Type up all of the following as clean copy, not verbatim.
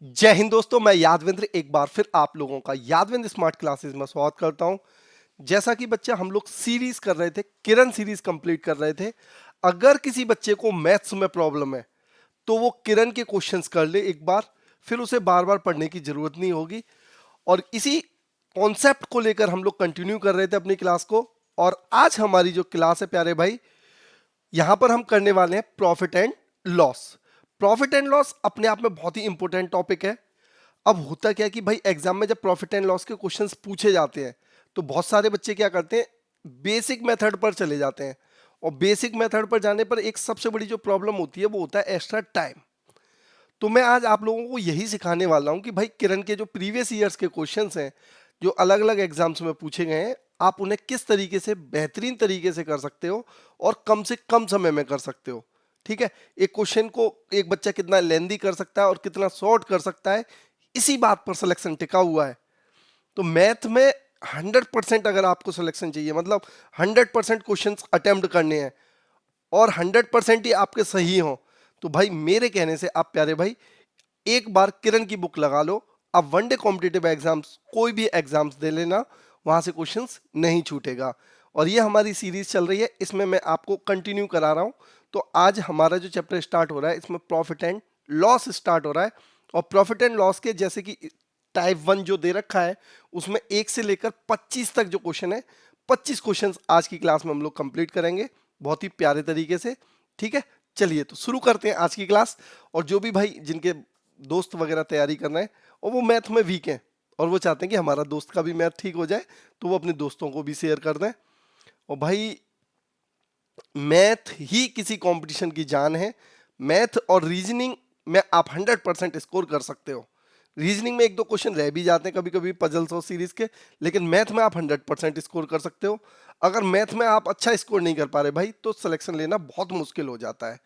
जय हिंद दोस्तों, मैं यादवेंद्र एक बार फिर आप लोगों का यादवेंद्र स्मार्ट क्लासेस में स्वागत करता हूं। जैसा कि बच्चे हम लोग सीरीज कर रहे थे, किरण सीरीज कंप्लीट कर रहे थे। अगर किसी बच्चे को मैथ्स में प्रॉब्लम है तो वो किरण के क्वेश्चंस कर ले एक बार, फिर उसे बार बार पढ़ने की जरूरत नहीं होगी। और इसी कॉन्सेप्ट को लेकर हम लोग कंटिन्यू कर रहे थे अपनी क्लास को। और आज हमारी जो क्लास है प्यारे भाई, यहां पर हम करने वाले हैं profit and loss. Profit and loss अपने आप में बहुत ही इंपॉर्टेंट टॉपिक है। अब होता क्या है कि भाई एग्जाम में जब प्रॉफिट एंड लॉस के क्वेश्चंस पूछे जाते हैं तो बहुत सारे बच्चे क्या करते हैं, बेसिक मेथड पर चले जाते हैं। और बेसिक मेथड पर जाने पर एक सबसे बड़ी जो प्रॉब्लम होती है वो होता है एक्स्ट्रा टाइम। तो मैं आज आप लोगों को यही सिखाने वाला हूं कि भाई किरण के जो प्रीवियस ईयर्स के क्वेश्चंस हैं, जो अलग अलग एग्जाम्स में पूछे गए हैं, आप उन्हें किस तरीके से बेहतरीन तरीके से कर सकते हो और कम से कम समय में कर सकते हो। ठीक है, एक क्वेश्चन को एक बच्चा कितना लेंदी कर सकता है और कितना शॉर्ट कर सकता है, इसी बात पर सिलेक्शन टिका हुआ है। तो मैथ में 100% अगर आपको सिलेक्शन चाहिए, मतलब 100% क्वेश्चन अटेम्प्ट करने हैं और 100% ही आपके सही हो, तो भाई मेरे कहने से आप प्यारे भाई एक बार किरण की बुक लगा लो। अब वनडे कॉम्पिटिटिव एग्जाम्स, कोई भी एग्जाम्स दे लेना, वहां से क्वेश्चंस नहीं छूटेगा। और ये हमारी सीरीज चल रही है, इसमें मैं आपको कंटिन्यू करा रहा हूं। तो आज हमारा जो चैप्टर स्टार्ट हो रहा है, इसमें प्रॉफिट एंड लॉस स्टार्ट हो रहा है। और प्रॉफिट एंड लॉस के जैसे कि टाइप 1 जो दे रखा है, उसमें 1 से लेकर 25 तक जो क्वेश्चन है, 25 क्वेश्चन आज की क्लास में हम लोग कंप्लीट करेंगे बहुत ही प्यारे तरीके से। ठीक है, चलिए तो शुरू करते हैं आज की क्लास। और जो भी भाई जिनके दोस्त वगैरह तैयारी कर रहे हैं और वो मैथ में वीक हैं और वो चाहते हैं कि हमारा दोस्त का भी मैथ ठीक हो जाए, तो वो अपने दोस्तों को भी शेयर कर दें। और भाई मैथ ही किसी कंपटीशन की जान है। मैथ और रीजनिंग में आप 100% स्कोर कर सकते हो। रीजनिंग में एक दो क्वेश्चन रह भी जाते हैं कभी कभी पजल्स और सीरीज के, लेकिन मैथ में आप 100% स्कोर कर सकते हो। अगर मैथ में आप अच्छा स्कोर नहीं कर पा रहे भाई, तो सिलेक्शन लेना बहुत मुश्किल हो जाता है।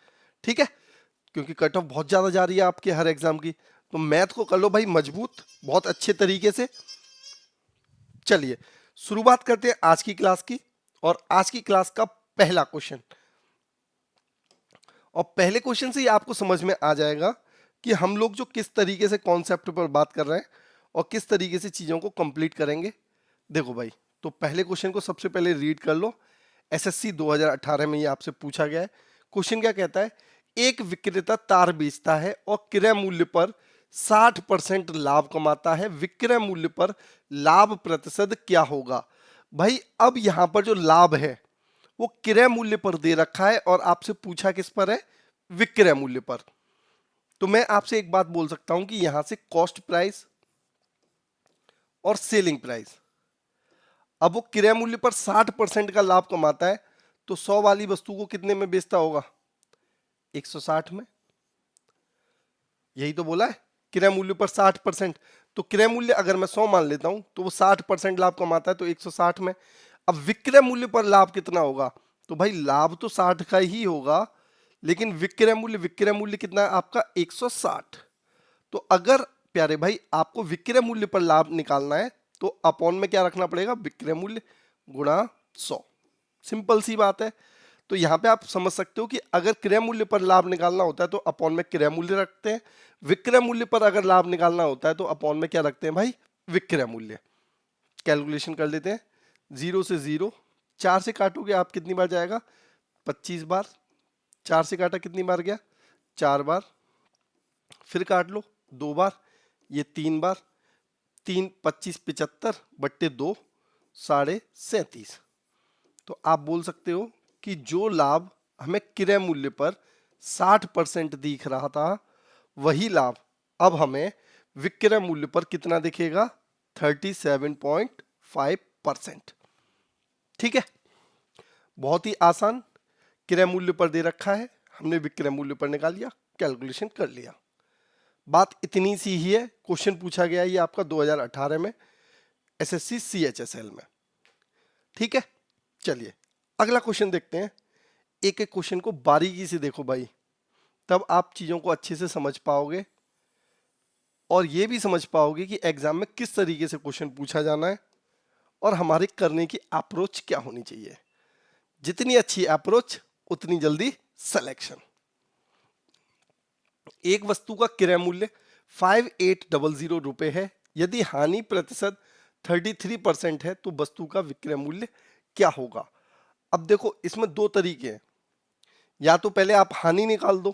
ठीक है, क्योंकि कट ऑफ बहुत ज्यादा जा रही है आपके हर एग्जाम की। तो मैथ को कर लो भाई मजबूत, बहुत अच्छे तरीके से। चलिए शुरुआत करते हैं आज की क्लास की। और आज की क्लास का पहला क्वेश्चन, और पहले क्वेश्चन से ही आपको समझ में आ जाएगा कि हम लोग जो किस तरीके से कॉन्सेप्ट पर बात कर रहे हैं और किस तरीके से चीजों को कंप्लीट करेंगे। देखो भाई, तो पहले क्वेश्चन को सबसे पहले रीड कर लो। एसएससी 2018 में ये आपसे पूछा गया है। क्वेश्चन क्या कहता है, एक विक्रेता तार बेचता है और क्रय मूल्य पर 60% लाभ कमाता है, विक्रय मूल्य पर लाभ प्रतिशत क्या होगा। भाई अब यहां पर जो लाभ है वो क्रय मूल्य पर दे रखा है और आपसे पूछा किस पर है, विक्रय मूल्य पर। तो मैं आपसे एक बात बोल सकता हूं कि यहां से कॉस्ट प्राइस और सेलिंग प्राइस, अब वो क्रय मूल्य पर 60% का लाभ कमाता है, तो 100 वाली वस्तु को कितने में बेचता होगा, 160 में। यही तो बोला है, क्रय मूल्य पर 60%। तो क्रय मूल्य अगर मैं 100 मान लेता हूं तो वो 60% लाभ कमाता है, तो 160 में। अब विक्रय मूल्य पर लाभ कितना होगा, तो भाई लाभ तो 60 का ही होगा, लेकिन विक्रय मूल्य कितना है आपका, 160। तो अगर प्यारे भाई आपको विक्रय मूल्य पर लाभ निकालना है तो अपॉन में क्या रखना पड़ेगा, विक्रय मूल्य गुणा 100। सिंपल सी बात है। तो यहां पे आप समझ सकते हो कि अगर क्रय मूल्य पर लाभ निकालना होता है तो अपॉन में क्रय मूल्य रखते हैं, विक्रय मूल्य पर अगर लाभ निकालना होता है तो अपॉन में क्या रखते हैं भाई, विक्रय मूल्य। कैलकुलेशन कर लेते हैं, 0 से 0, 4 से काटोगे आप कितनी बार जाएगा, 25 बार। 4 से काटा कितनी बार गया, 4 बार। फिर काट लो 2 बार, ये 3 बार। 3 25 75 बट्टे 2 37.5। तो आप बोल सकते हो कि जो लाभ हमें क्रय मूल्य पर 60% दिख रहा था, वही लाभ अब हमें विक्रय मूल्य पर कितना दिखेगा, 37.5%। ठीक है, बहुत ही आसान। क्रय मूल्य पर दे रखा है, हमने विक्रय मूल्य पर निकाल लिया, कैलकुलेशन कर लिया। बात इतनी सी ही है। क्वेश्चन पूछा गया ये आपका 2018 में एसएससी सीएचएसएल में। ठीक है, चलिए अगला क्वेश्चन देखते हैं। एक एक क्वेश्चन को बारीकी से देखो भाई, तब आप चीजों को अच्छे से समझ पाओगे और ये भी समझ पाओगे कि एग्जाम में किस तरीके से क्वेश्चन पूछा जाना है और हमारे करने की अप्रोच क्या होनी चाहिए। जितनी अच्छी अप्रोच उतनी जल्दी सिलेक्शन। एक वस्तु का क्रय मूल्य 5800 रुपए है। यदि हानि प्रतिशत 33% है तो वस्तु का विक्रय मूल्य क्या होगा? अब देखो इसमें दो तरीके हैं, या तो पहले आप हानि निकाल दो।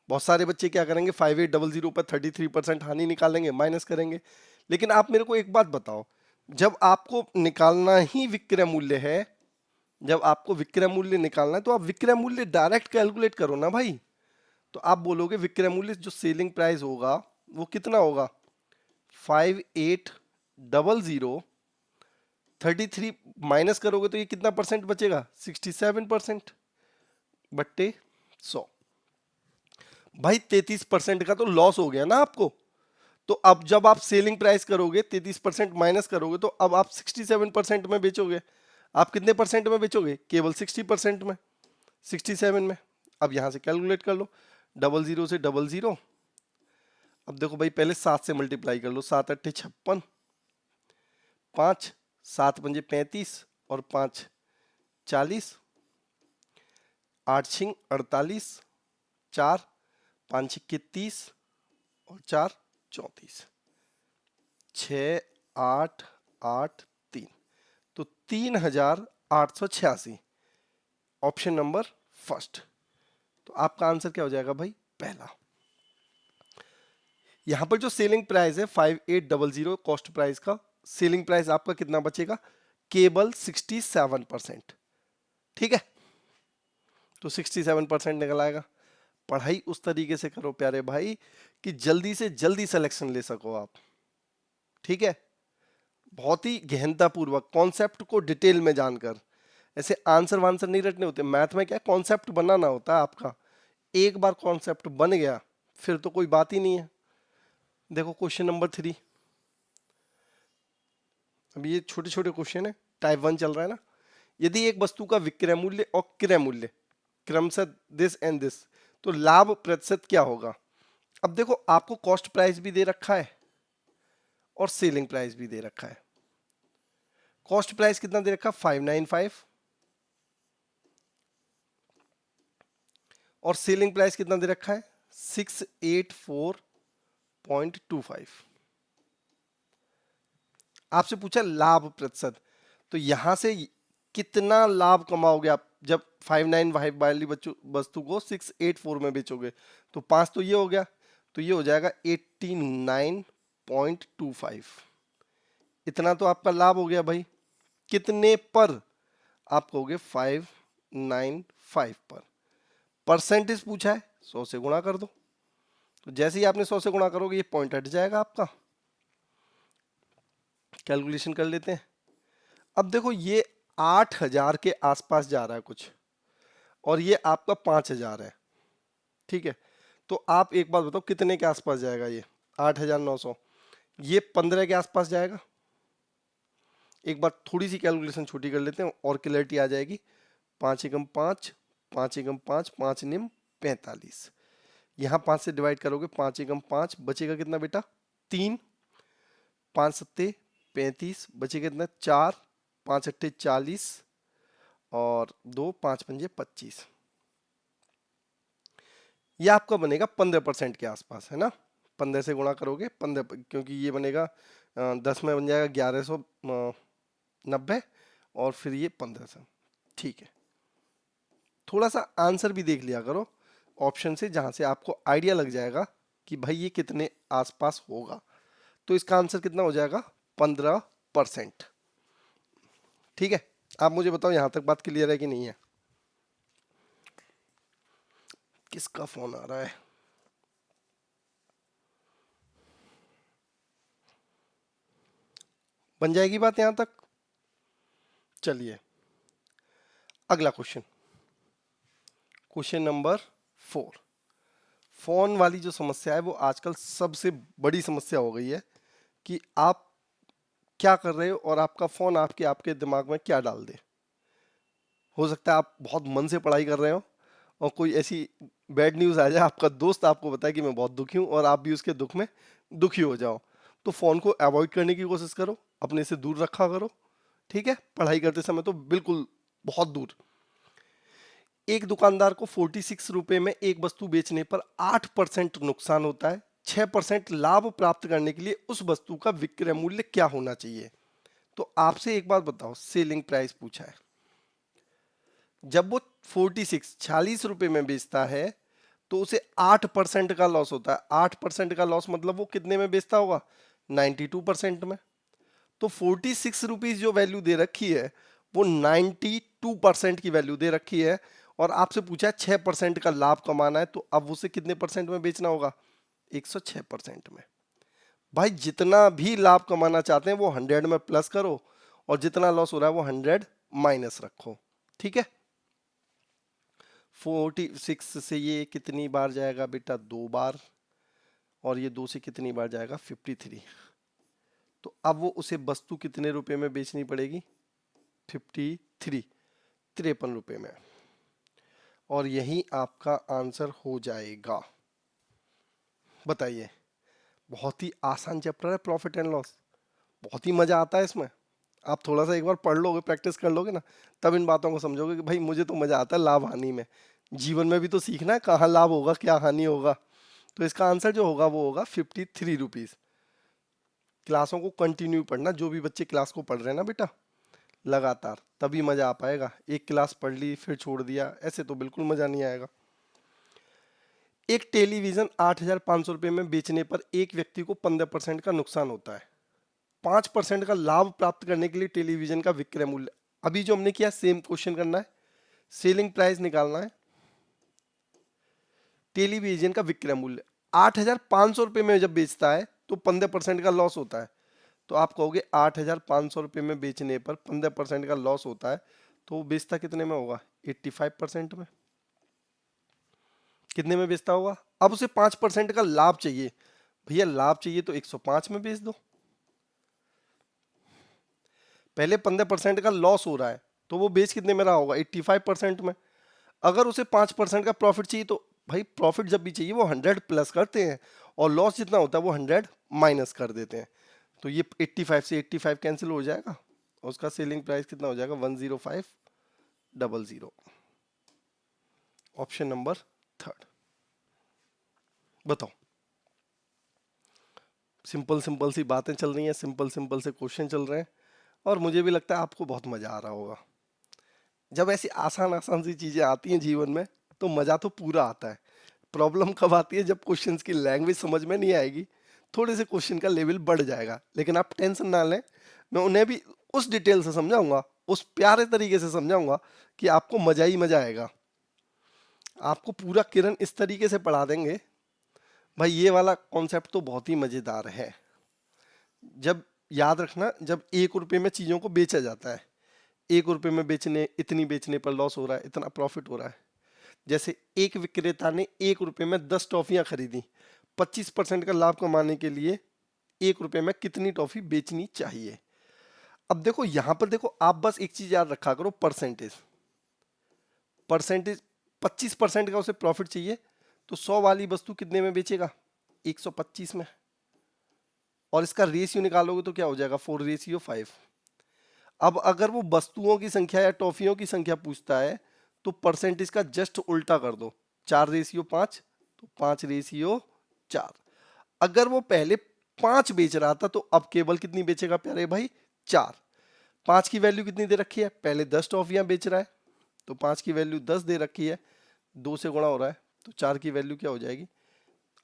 बहुत सारे बच्चे क्या करेंगे, 5800 पर 33% हानि निकालेंगे, माइनस करेंगे। लेकिन आप मेरे को एक बात बताओ, जब आपको निकालना ही विक्रय मूल्य है, जब आपको विक्रय मूल्य निकालना है तो आप विक्रय मूल्य डायरेक्ट कैलकुलेट करो ना भाई। तो आप बोलोगे विक्रय मूल्य जो सेलिंग प्राइस होगा वो कितना होगा, 5800, 33 माइनस करोगे तो ये कितना परसेंट बचेगा, 67% बट्टे 100। भाई 33% का तो लॉस हो गया ना आपको। तो अब जब आप सेलिंग प्राइस करोगे 33% माइनस करोगे तो अब आप 67% में बेचोगे। आप कितने परसेंट में बेचोगे, केवल 60% में, 67 में। अब यहां से कैलकुलेट कर लो, 00 से 00। अब देखो भाई पहले 7 से मल्टीप्लाई कर लो, 7 अट्ठे 56, 5 7 पंजे 35 और 5 40, 8 छिंग 48, 4 5 छिक्के 30 और 4 34, 6 8 8 3, तो 3886, ऑप्शन नंबर फर्स्ट। तो आपका आंसर क्या हो जाएगा भाई, पहला। यहां पर जो सेलिंग प्राइस है 5800 कॉस्ट प्राइस का, सेलिंग प्राइस आपका कितना बचेगा, केवल 67%। ठीक है, तो 67% निकल आएगा। पढ़ाई उस तरीके से करो प्यारे भाई कि जल्दी से जल्दी सिलेक्शन ले सको आप। ठीक है, बहुत ही गहनता पूर्वक कॉन्सेप्ट को डिटेल में जानकर, ऐसे आंसर वांसर नहीं रटने होते। मैथ में क्या कॉन्सेप्ट बनाना होता है आपका, एक बार कॉन्सेप्ट बन गया फिर तो कोई बात ही नहीं है। देखो क्वेश्चन नंबर 3, अब ये छोटे छोटे क्वेश्चन है, टाइप 1 चल रहा है ना। यदि एक वस्तु का विक्रय मूल्य और क्रय मूल्य क्रमशः दिस एंड दिस, तो लाभ प्रतिशत क्या होगा। अब देखो आपको कॉस्ट प्राइस भी दे रखा है और सेलिंग प्राइस भी दे रखा है। कॉस्ट प्राइस कितना दे रखा है, 595, और सेलिंग प्राइस कितना दे रखा है, 684.25। आपसे पूछा लाभ प्रतिशत, तो यहां से कितना लाभ कमाओगे आप जब 595 वाली वस्तु को 684 में बेचोगे। तो 5 तो ये हो गया, तो ये हो जाएगा 89.25। इतना तो आपका लाभ हो गया भाई। कितने पर, आप कहोगे 595 पर। परसेंटेज पूछा है, 100 से गुणा कर दो। तो जैसे ही आपने 100 से गुणा करोगे ये पॉइंट हट जाएगा आपका। कैलकुलेशन कर लेते हैं। अब देखो ये 8000 के आसपास जा रहा है कुछ, और ये आपका 5000 है। ठीक है, तो आप एक बात बताओ कितने के आसपास जाएगा ये, 8900, ये 15 के आसपास जाएगा। एक बार थोड़ी सी कैलकुलेशन छोटी कर लेते हैं और क्लैरिटी आ जाएगी। 5 एकम 5, 5 एकम 5, 5 निम 45। यहाँ 5 से डिवाइड करोगे, 5 एकम 5, बचेगा कितना बेटा, 3, 5 सत्ते 35, बचेगा कितना 4, 5 अट्ठे 40 और 2 5 पंजे 25। ये आपका बनेगा 15% के आसपास, है ना। 15 से गुणा करोगे 15, क्योंकि ये बनेगा 10 में बन जाएगा 1190 और फिर ये 1500। ठीक है, थोड़ा सा आंसर भी देख लिया करो ऑप्शन से, जहां से आपको आइडिया लग जाएगा कि भाई ये कितने आसपास होगा। तो इसका आंसर कितना हो जाएगा, 15%। ठीक है, आप मुझे बताओ यहां तक बात क्लियर है कि नहीं है। किसका फोन आ रहा है, बन जाएगी बात यहां तक। चलिए अगला क्वेश्चन, क्वेश्चन नंबर 4। फोन वाली जो समस्या है वो आजकल सबसे बड़ी समस्या हो गई है कि आप क्या कर रहे हो और आपका फोन आपके आपके दिमाग में क्या डाल दे। हो सकता है आप बहुत मन से पढ़ाई कर रहे हो और कोई ऐसी बैड न्यूज़ आ जाए, आपका दोस्त आपको बताए कि मैं बहुत दुखी हूँ, और आप भी उसके दुख में दुखी हो जाओ। तो फ़ोन को अवॉइड करने की कोशिश करो, अपने से दूर रखा करो। ठीक है, पढ़ाई करते समय तो बिल्कुल बहुत दूर। एक दुकानदार को 46 रुपए में एक वस्तु बेचने पर 8% नुकसान होता है, 6% लाभ प्राप्त करने के लिए उस वस्तु का विक्रय मूल्य क्या होना चाहिए। तो आपसे एक बात बताओ, सेलिंग प्राइस पूछा है, जब वो 46 रुपए में बेचता है तो उसे 8% का लॉस होता है। 8% का लॉस मतलब वो कितने में बेचता होगा, 92% में। तो 46 रुपीज जो वैल्यू दे रखी है वो 92% की वैल्यू दे रखी है, और आपसे पूछा है 6% का लाभ कमाना है, तो अब उसे कितने परसेंट में बेचना होगा, 106% में। भाई जितना भी लाभ कमाना चाहते हैं वो 100 में प्लस करो, और जितना लॉस हो रहा है वो 100 माइनस रखो। ठीक है, 46 से ये कितनी बार जाएगा बेटा, 2 बार, और ये 2 से कितनी बार जाएगा, 53। तो अब वो उसे वस्तु कितने रुपए में बेचनी पड़ेगी, 53, 53 रुपए में। और यही आपका आंसर हो जाएगा। बताइए, बहुत ही आसान चैप्टर है प्रॉफिट एंड लॉस, बहुत ही मजा आता है इसमें। आप थोड़ा सा एक बार पढ़ लोगे, प्रैक्टिस कर लोगे ना, तब इन बातों को समझोगे कि भाई मुझे तो मजा आता है लाभ हानि में। जीवन में भी तो सीखना है कहाँ लाभ होगा क्या हानि होगा। तो इसका आंसर जो होगा वो होगा 53 रुपीज। क्लासों को कंटिन्यू पढ़ना, जो भी बच्चे क्लास को पढ़ रहे हैं ना बेटा, लगातार, तभी मजा आ पाएगा। एक क्लास पढ़ ली फिर छोड़ दिया, ऐसे तो बिल्कुल मजा नहीं आएगा। एक टेलीविजन 8,500 रुपये में बेचने पर एक व्यक्ति को 15% का नुकसान होता है। 5% का लाभ प्राप्त करने के लिए टेलीविजन का विक्रय मूल्य, अभी जो हमने किया सेम क्वेश्चन करना है, सेलिंग प्राइस निकालना है, टेलीविजन का विक्रय मूल्य 8,500 रुपये में जब बेचता है तो 15% का लॉस होता है। तो आप कहोगे 8,500 रुपये में बेचने पर 15% का लॉस होता है, तो वो बेचता कितने में होगा, 85% में। कितने में बेचता होगा, अब उसे 5% का लाभ चाहिए, भैया लाभ चाहिए तो 105 में बेच दो। पहले 15% का लॉस हो रहा है तो वो बेच कितने में रहा होगा, 85% में। अगर उसे 5% का प्रॉफिट चाहिए तो भाई प्रॉफिट जब भी चाहिए वो 100 प्लस करते हैं, और लॉस जितना होता है वो 100 माइनस कर देते हैं। तो ये 85 से 85 कैंसिल हो जाएगा, और उसका सेलिंग प्राइस कितना हो जाएगा, 10500। Option number third. बताओ, सिंपल सिंपल सी बातें चल रही हैं, सिंपल सिंपल से क्वेश्चन चल रहे हैं, और मुझे भी लगता है आपको बहुत मजा आ रहा होगा। जब ऐसी आसान आसान सी चीजें आती हैं जीवन में तो मजा तो पूरा आता है। प्रॉब्लम कब आती है, जब क्वेश्चंस की लैंग्वेज समझ में नहीं आएगी, थोड़े से क्वेश्चन का लेवल बढ़ जाएगा, लेकिन आप टेंशन ना लें, मैं उन्हें भी उस डिटेल से समझाऊंगा, उस प्यारे तरीके से समझाऊंगा कि आपको मजा ही मजा आएगा। आपको पूरा किरण इस तरीके से पढ़ा देंगे, भाई ये वाला कॉन्सेप्ट तो बहुत ही मजेदार है। जब, याद रखना, जब 1 रुपए में चीजों को बेचा जाता है, 1 रुपए में बेचने, इतनी बेचने पर लॉस हो रहा है, इतना प्रॉफिट हो रहा है। जैसे एक विक्रेता ने 1 रुपए में 10 टॉफियां खरीदी, 25% का लाभ कमाने के लिए 1 रुपए में कितनी टॉफी बेचनी चाहिए। अब देखो यहां पर देखो, आप बस एक चीज याद रखा करो, परसेंटेज। परसेंटेज 25% का उसे प्रॉफिट चाहिए, तो 100 वाली वस्तु कितने में बेचेगा, 125 में। और इसका रेशियो निकालोगे तो क्या हो जाएगा, 4:5। अब अगर वो वस्तुओं की संख्या या टॉफियों की संख्या पूछता है तो परसेंटेज का जस्ट उल्टा कर दो, 4:5, तो 5:4। अगर वो पहले 5 बेच रहा था तो अब केवल कितनी बेचेगा प्यारे भाई, 4। 5 की वैल्यू कितनी दे रखी है, पहले 10 टॉफियां बेच रहा है, तो 5 की वैल्यू 10 दे रखी है, 2 से गुणा हो रहा है, तो 4 की वैल्यू क्या हो जाएगी,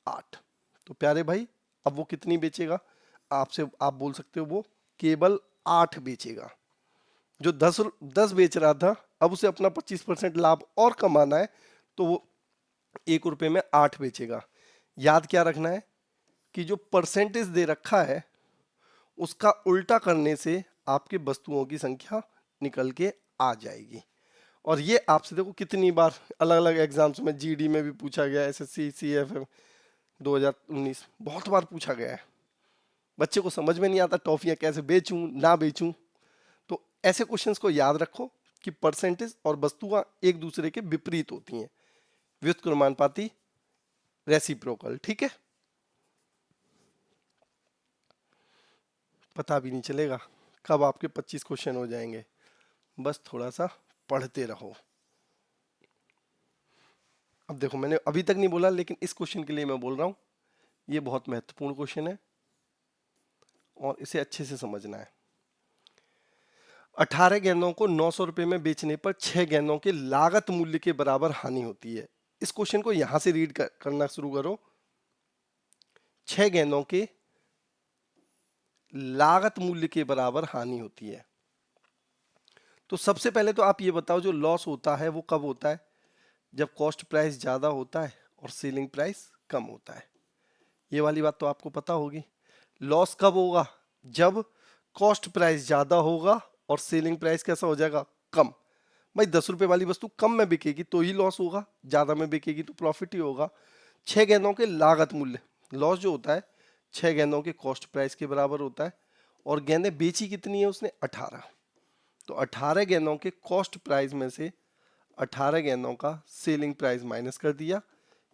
8। तो प्यारे भाई अब वो कितनी बेचेगा, आपसे आप बोल सकते हो वो केवल 8 बेचेगा। जो 10 बेच रहा था, अब उसे अपना 25% लाभ और कमाना है, तो वो 1 रुपए में 8 बेचेगा। याद क्या रखना है कि जो परसेंटेज दे रखा है उसका उल्टा करने से आपके वस्तुओं की संख्या निकल के आ जाएगी। और ये आपसे देखो कितनी बार अलग अलग एग्जाम्स में, जीडी में भी पूछा गया, एसएससी सीएफएम 2019 बहुत बार पूछा गया है। बच्चे को समझ में नहीं आता टॉफियां कैसे बेचूं ना बेचूं, तो ऐसे क्वेश्चंस को याद रखो कि परसेंटेज और वस्तुएं एक दूसरे के विपरीत होती हैं, व्युत्क्रमानुपाती, रेसिप्रोकल। ठीक है, पता भी नहीं चलेगा कब आपके 25 क्वेश्चन हो जाएंगे, बस थोड़ा सा पढ़ते रहो। अब देखो मैंने अभी तक नहीं बोला, लेकिन इस क्वेश्चन के लिए मैं बोल रहा हूं, ये बहुत महत्वपूर्ण क्वेश्चन है और इसे अच्छे से समझना है। 18 गेंदों को 900 रुपए में बेचने पर 6 गेंदों के लागत मूल्य के बराबर हानि होती है। इस क्वेश्चन को यहां से रीड करना शुरू करो। 6 गेंदों के लागत मूल्य के बराबर हानि होती है। तो सबसे पहले तो आप ये बताओ, जो लॉस होता है वो कब होता है? जब कॉस्ट प्राइस ज्यादा होता है और सेलिंग प्राइस कम होता है। ये वाली बात तो आपको पता होगी। लॉस कब होगा? जब कॉस्ट प्राइस ज्यादा होगा और सेलिंग प्राइस कैसा हो जाएगा? कम। भाई 10 रुपए वाली वस्तु कम में बिकेगी तो ही लॉस होगा, ज्यादा में बिकेगी तो प्रॉफिट ही होगा। 6 गेंदों के लागत मूल्य, लॉस जो होता है 6 गेंदों के कॉस्ट प्राइस के बराबर होता है। और गेंदें बेची कितनी है उसने? 18। तो 18 गेंदों के कॉस्ट प्राइस में से 18 गेंदों का सेलिंग प्राइस माइनस कर दिया।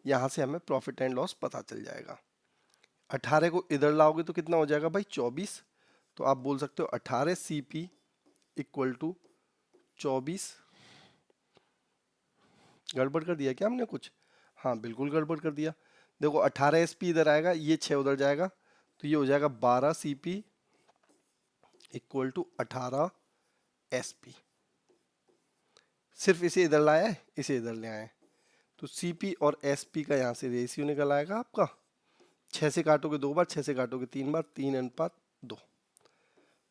यहां से हमें प्रॉफिट एंड लॉस पता चल जाएगा। 18 को इधर लाओगे तो कितना हो जाएगा भाई? 24। तो आप बोल सकते हो 18 CP इक्वल टू 24। गड़बड़ कर दिया क्या हमने कुछ? हाँ बिल्कुल गड़बड़ कर दिया। देखो 18 SP इधर आएगा, ये 6 उधर जाएगा, तो ये हो जाएगा 12 CP इक्वल टू 18 SP। सिर्फ इसे इधर लाया है, इसे इधर ले आए, तो CP और SP का यहाँ से रेशियो निकल आएगा आपका। 6 से काटोगे 2 बार, 6 से काटोगे 3 बार, 3:2।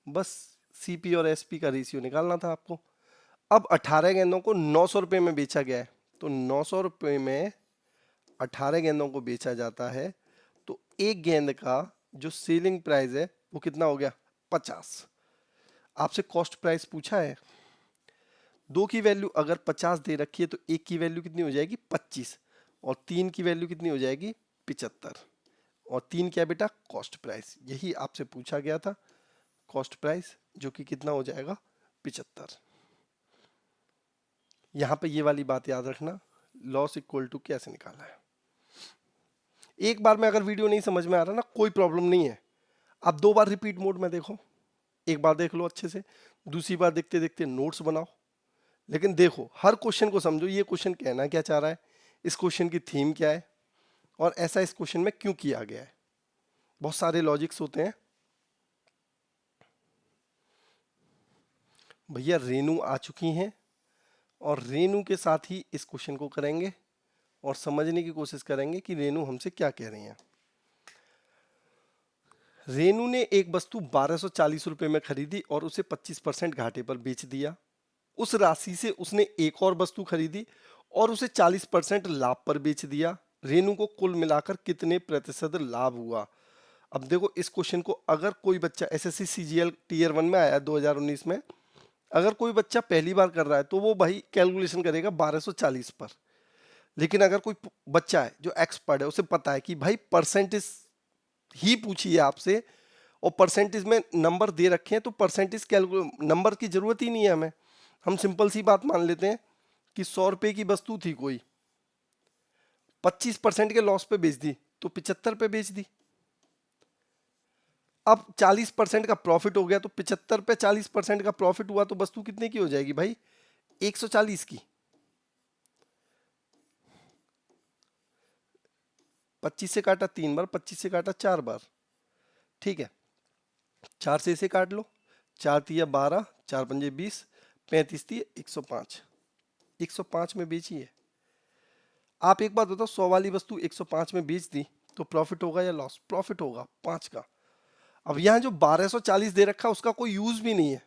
बस CP और SP का रेशियो निकालना था आपको। अब 18 गेंदों को 900 रुपये में बेचा गया है, तो 900 रुपये में 18 गेंदों को बेचा जाता है, तो एक गेंद का जो सेलिंग प्राइस है वो कितना हो गया? 50। आपसे कॉस्ट प्राइस पूछा है, 2 की वैल्यू अगर 50 दे रखी है तो 1 की वैल्यू कितनी हो जाएगी? 25। और 3 की वैल्यू कितनी हो जाएगी? 75। और 3 क्या बेटा? Cost price. यही आपसे पूछा गया था, कॉस्ट प्राइस, जो कि कितना हो जाएगा? 75। यहां पे ये वाली बात याद रखना, लॉस इक्वल टू कैसे निकाला है। एक बार में अगर वीडियो नहीं समझ में आ रहा ना, कोई प्रॉब्लम नहीं है, आप 2 बार रिपीट मोड में देखो। एक बार देख लो अच्छे से, दूसरी बार देखते देखते नोट्स बनाओ। लेकिन देखो, हर क्वेश्चन को समझो, ये क्वेश्चन कहना क्या चाह रहा है, इस क्वेश्चन की थीम क्या है, और ऐसा इस क्वेश्चन में क्यों किया गया है। बहुत सारे लॉजिक्स होते हैं। भैया रेनू आ चुकी हैं और रेनू के साथ ही इस क्वेश्चन को करेंगे और समझने की कोशिश करेंगे कि रेनू हमसे क्या कह रही हैं। रेनू ने एक वस्तु 1240 रुपए में खरीदी और उसे 25% घाटे पर बेच दिया। उस राशि से उसने एक और वस्तु खरीदी और उसे 40% लाभ पर बेच दिया। रेनू को कुल मिलाकर कितने प्रतिशत लाभ हुआ? अब देखो, इस क्वेश्चन को अगर कोई बच्चा SSC CGL टीयर 1 में आया 2019 में, अगर कोई बच्चा पहली बार कर रहा है तो वो भाई कैलकुलेशन करेगा 1240 पर। लेकिन अगर कोई बच्चा है जो एक्सपर्ट है, उसे पता है कि भाई परसेंटेज ही पूछी है आपसे और परसेंटेज में नंबर दे रखे हैं, तो परसेंटेज नंबर की जरूरत ही नहीं है हमें। हम सिंपल सी बात मान लेते हैं कि 100 रुपए की वस्तु थी, कोई 25% के लॉस पे बेच दी तो 75 पे बेच दी। अब 40% का प्रॉफिट हो गया, तो 75 पे 40% का प्रॉफिट हुआ तो वस्तु कितने की हो जाएगी भाई? 140 की। 25 से काटा 3 बार, 25 से काटा 4 बार, ठीक है। 4 से इसे काट लो, 4 तिया 12, 4 पंजे 20, 35 तिया 105। 105 में बेची है। आप एक बात बताओ, 100 वाली वस्तु 105 में बेच दी तो प्रॉफिट होगा या लॉस? प्रॉफिट होगा 5 का। अब यहाँ जो 1240 दे रखा उसका कोई यूज भी नहीं है।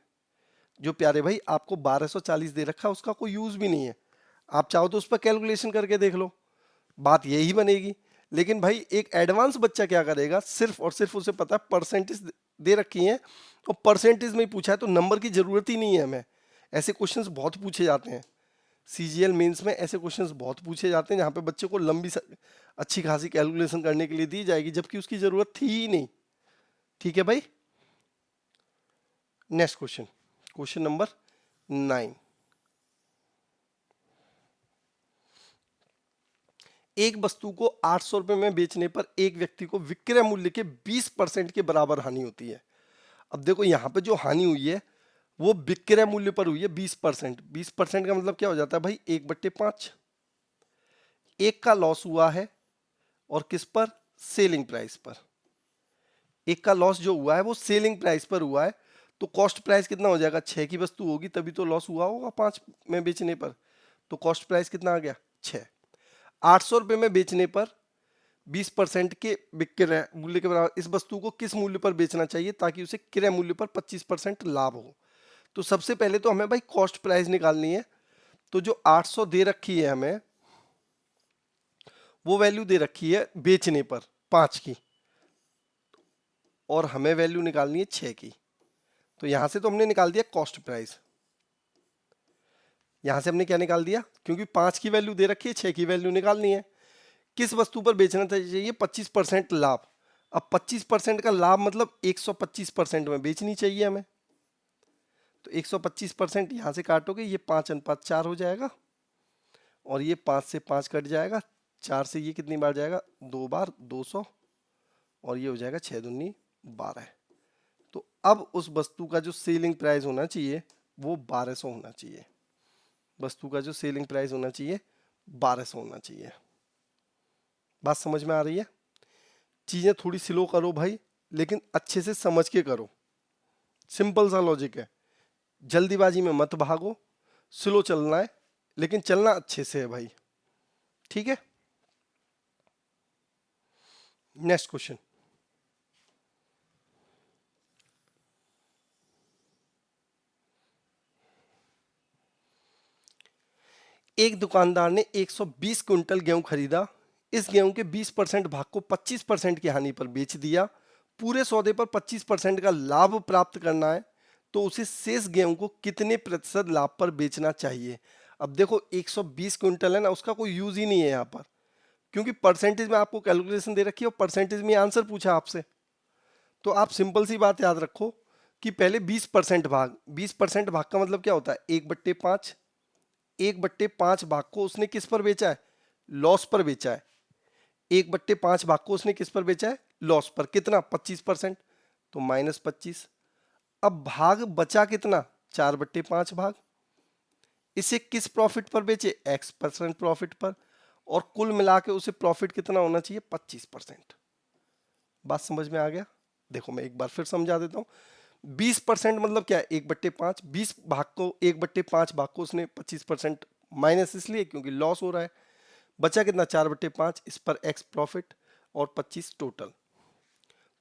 जो प्यारे भाई आपको 1240 दे रखा उसका कोई यूज भी नहीं है। आप चाहो तो उस पर कैलकुलेशन करके देख लो, बात यही बनेगी। लेकिन भाई एक एडवांस बच्चा क्या करेगा, सिर्फ और सिर्फ उसे पता है परसेंटेज दे रखी है और परसेंटेज में ही पूछा है तो नंबर की जरूरत ही नहीं है हमें। ऐसे क्वेश्चंस बहुत पूछे जाते हैं, CGL मेंस में ऐसे क्वेश्चंस बहुत पूछे जाते हैं जहां पे बच्चे को लंबी अच्छी खासी कैलकुलेशन करने के लिए दी जाएगी, जबकि उसकी जरूरत थी ही नहीं। ठीक है भाई। Next question, question number 9। एक वस्तु को 800 रुपए में बेचने पर एक व्यक्ति को विक्रय मूल्य के 20% के बराबर हानि होती है। अब देखो यहां पे जो हानि हुई है वो विक्रय मूल्य पर हुई है 20%। 20% का मतलब क्या हो जाता है भाई? 1/5। एक का लॉस हुआ है और किस पर? सेलिंग प्राइस पर, एक का लॉस जो हुआ है वो सेलिंग प्राइस पर हुआ है, तो कॉस्ट प्राइस कितना हो जाएगा, 6 की वस्तु होगी तभी तो लॉस हुआ होगा 5 में बेचने पर, तो कॉस्ट प्राइस कितना आ गया 6। 800 रुपये में बेचने पर 20% के विक्रय मूल्य के बराबर इस वस्तु को किस मूल्य पर बेचना चाहिए ताकि उसे क्रय मूल्य पर 25% लाभ हो। तो सबसे पहले तो हमें भाई कॉस्ट प्राइस निकालनी है, तो जो 800 दे रखी है हमें वो वैल्यू दे रखी है बेचने पर 5 की, और हमें वैल्यू निकालनी है 6 की। तो यहां से तो हमने निकाल दिया कॉस्ट प्राइस, यहां से हमने क्या निकाल दिया, क्योंकि 5 की वैल्यू दे रखी है 6 की वैल्यू निकालनी है। किस वस्तु पर बेचना चाहिए, 25% लाभ। अब 25% का लाभ मतलब 125% में बेचनी चाहिए हमें, तो 125% यहां से काटोगे ये 5:4 हो जाएगा, और ये 5 से 5 कट जाएगा, 4 से ये कितनी बार जाएगा 2 बार 200, और ये हो जाएगा 6 दूनी 12। तो अब उस वस्तु का जो सेलिंग प्राइस होना चाहिए वो 1200 होना चाहिए, वस्तु का जो सेलिंग प्राइस होना चाहिए 1200 होना चाहिए। बात समझ में आ रही है? चीजें थोड़ी स्लो करो भाई, लेकिन अच्छे से समझ के करो, सिंपल सा लॉजिक है, जल्दीबाजी में मत भागो, स्लो चलना है लेकिन चलना अच्छे से है भाई, ठीक है। नेक्स्ट क्वेश्चन, एक दुकानदार ने 120 क्विंटल गेहूं खरीदा, इस गेहूं के 20% भाग को 25% की हानि पर बेच दिया, पूरे सौदे पर 25% का लाभ प्राप्त करना है, तो उसे शेष गेहूं को कितने प्रतिशत लाभ पर बेचना चाहिए। अब देखो 120 क्विंटल है ना, उसका कोई यूज ही नहीं है यहाँ पर, क्योंकि परसेंटेज में आपको कैलकुलेशन दे रखी है और परसेंटेज में आंसर पूछा आपसे। तो आप सिंपल सी बात याद रखो कि पहले 20% भाग, 20% भाग का मतलब क्या होता है 1/5, 1/5 भाग को उसने किस पर बेचा है, लॉस पर बेचा है। 1/5 भाग को उसने किस पर बेचा है, लॉस पर, कितना 25%, तो -25। अब भाग बचा कितना, 4/5 भाग, इसे किस प्रॉफिट पर बेचे, X% प्रॉफिट पर, और कुल मिला के उसे प्रॉफिट कितना होना चाहिए 25%। बात समझ में आ गया? देखो मैं एक बार फिर समझा देता हूं, 20% मतलब क्या है 1/5, 20 भाग को 1/5 भाग को उसने 25% माइनस इसलिए क्योंकि लॉस हो रहा है, बचा कितना 4/5, इस पर एक्स प्रॉफिट और 25 टोटल।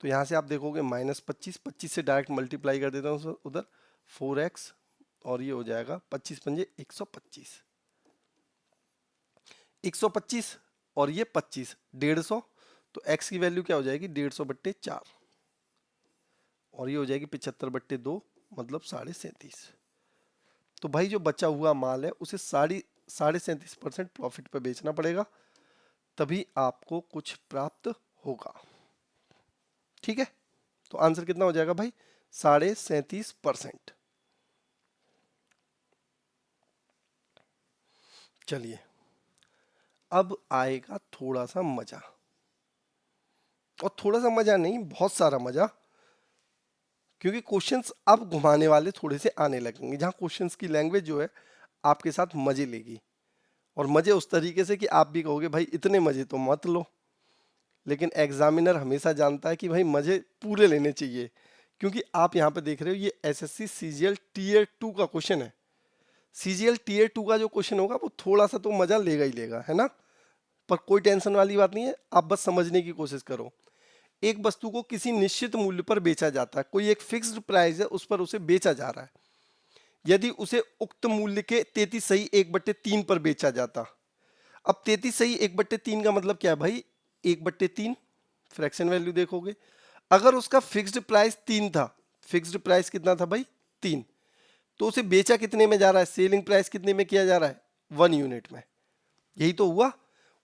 तो यहां से आप देखोगे -25, 25 से डायरेक्ट मल्टीप्लाई कर देता हूं उधर 4x, और ये हो जाएगा 25 पंजे 125, 125 और ये 25 150, तो x की वैल्यू क्या हो जाएगी 150/4, और ये हो जाएगी 75/2 मतलब 37.5। तो भाई जो बचा हुआ माल है उसे 37.5% प्रॉफिट पे बेचना पड़ेगा, तभी आपको कुछ प्राप्त होगा, ठीक है। तो आंसर कितना हो जाएगा भाई 37.5%। चलिए अब आएगा थोड़ा सा मजा, और थोड़ा सा मजा नहीं बहुत सारा मजा, क्योंकि क्वेश्चंस अब घुमाने वाले थोड़े से आने लगेंगे, जहां क्वेश्चंस की लैंग्वेज जो है आपके साथ मजे लेगी, और मजे उस तरीके से कि आप भी कहोगे भाई इतने मजे तो मत लो, लेकिन एग्जामिनर हमेशा जानता है कि भाई मजे पूरे लेने चाहिए, क्योंकि आप यहाँ पे देख रहे हो ये एसएससी सीजीएल टीयर 2 का क्वेश्चन है। सीजीएल टीयर 2 का जो क्वेश्चन होगा वो थोड़ा सा तो मजा लेगा ही लेगा, है ना, पर कोई टेंशन वाली बात नहीं है, आप बस समझने की कोशिश करो। एक वस्तु को किसी निश्चित मूल्य पर बेचा जाता है, कोई एक फिक्स्ड प्राइस है उस पर उसे बेचा जा रहा है, यदि उसे उक्त मूल्य के 33 सही 1/3 पर बेचा जाता। अब 33 सही 1/3 का मतलब क्या है भाई, 1/3 फ्रैक्शन वैल्यू देखोगे, अगर उसका फिक्स्ड प्राइस 3 था, फिक्स्ड प्राइस कितना था भाई 3, तो उसे बेचा कितने में जा रहा है, सेलिंग प्राइस कितने में किया जा रहा है 1 यूनिट में, यही तो हुआ।